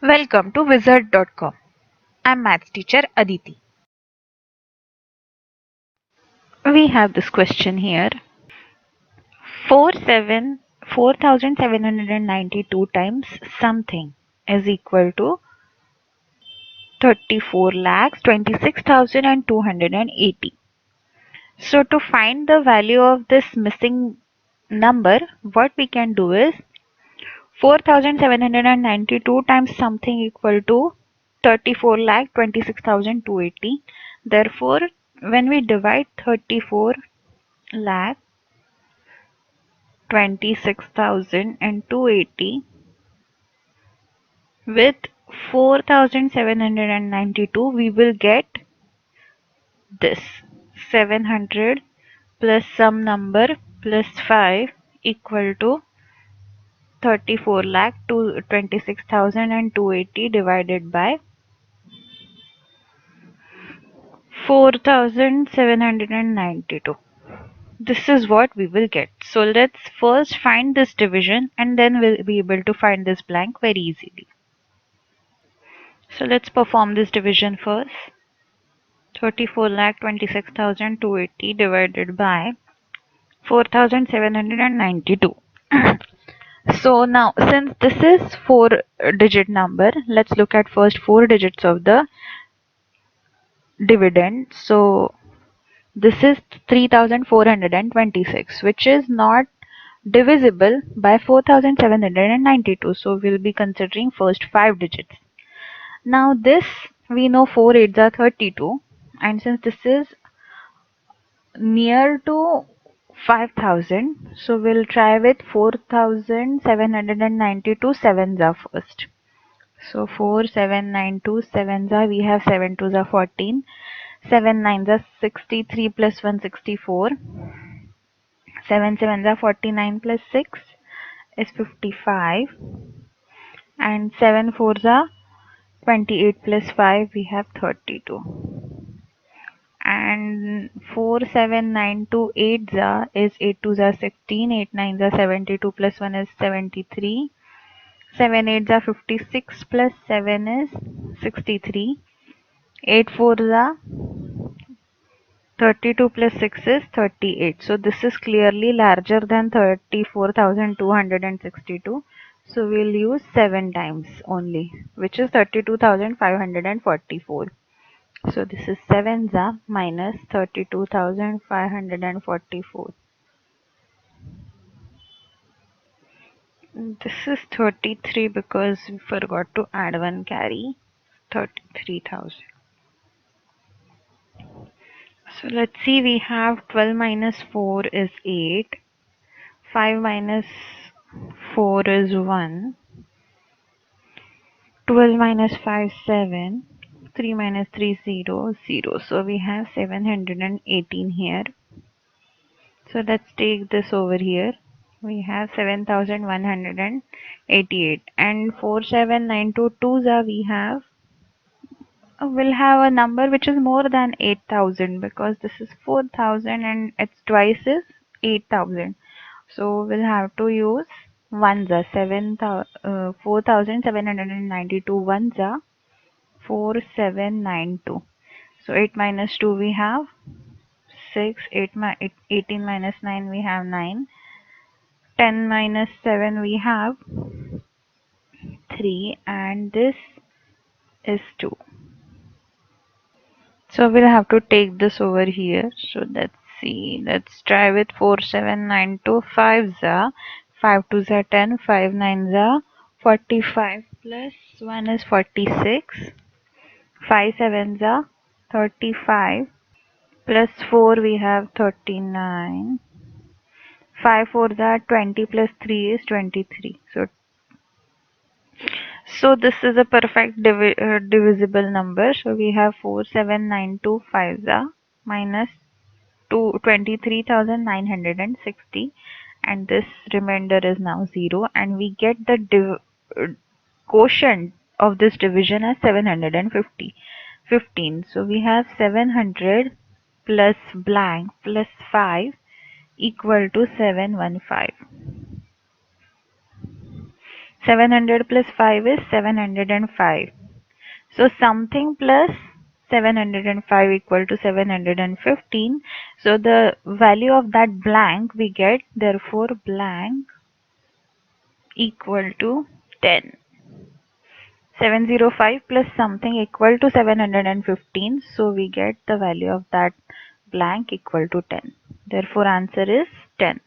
Welcome to Wizard.com. I'm maths teacher Aditi. We have this question here. 4,792 times something is equal to 34 lakhs 26,280. So to find the value of this missing number, what we can do is 4,792 times something equal to 34 lakh 26,280. Therefore, when we divide 34 lakh 26,280 with 4,792, we will get this 700 plus some number plus 5 equal to 34 lakh to 26,280 divided by 4,792. This is what we will get. So let's first find this division and then we'll be able to find this blank very easily. So let's perform this division first. 34,26,280 divided by 4,792. So now since this is 4-digit number, let's look at first 4 digits of the dividend. So this is 3,426, which is not divisible by 4,792. So we'll be considering first 5 digits. Now this, we know 4 8s are 32, and since this is near to 5,000, so we'll try with 4,792 sevens are first. So 4,792 sevens are, we have 7 2s are 14, 7 9s are 63 plus 164, 7 sevens are 49 plus 6 is 55, and 7 4s are 28 plus 5, we have 32. And 4,792 8s is 8 2s are 16, 8 9s are 72 plus 1 is 73, 7 8s are 56 plus 7 is 63, 8 4s are 32 plus 6 is 38. So this is clearly larger than 34,262. So we'll use 7 times only, which is 32,544. So this is 7 minus 32,544. This is 33 because we forgot to add one carry. 33,000. So let's see, we have 12 minus 4 is 8. 5 minus 4 is 1. 12 minus 5 7. 3 minus 3 0 0. So we have 718 here. So let's take this over here. We have 7,188, and 4,792 we have will have a number which is more than 8,000 because this is 4,000 and its twice is 8,000. So we'll have to use 4,792 ones are 4,792. So 8 minus 2 we have 6, 18 minus 9 we have 9, 10 minus 7 we have 3, and this is 2. So we'll have to take this over here. So let's see, let's try with 4,792. 5s are 5 2s are 10, 5 9s are 45 plus 1 is 46, 5 7s are 35 plus 4 we have 39, 5 4s are 20 plus 3 is 23. So this is a perfect divisible number. So we have 4,792 5s minus 23,960, and this remainder is now 0, and we get the quotient of this division as 750. 15. So we have 700 plus blank plus 5 equal to 715. 700 plus 5 is 705. So something plus 705 equal to 715. So the value of that blank we get, therefore blank equal to 10. 705 plus something equal to 715. So we get the value of that blank equal to 10. Therefore answer is 10.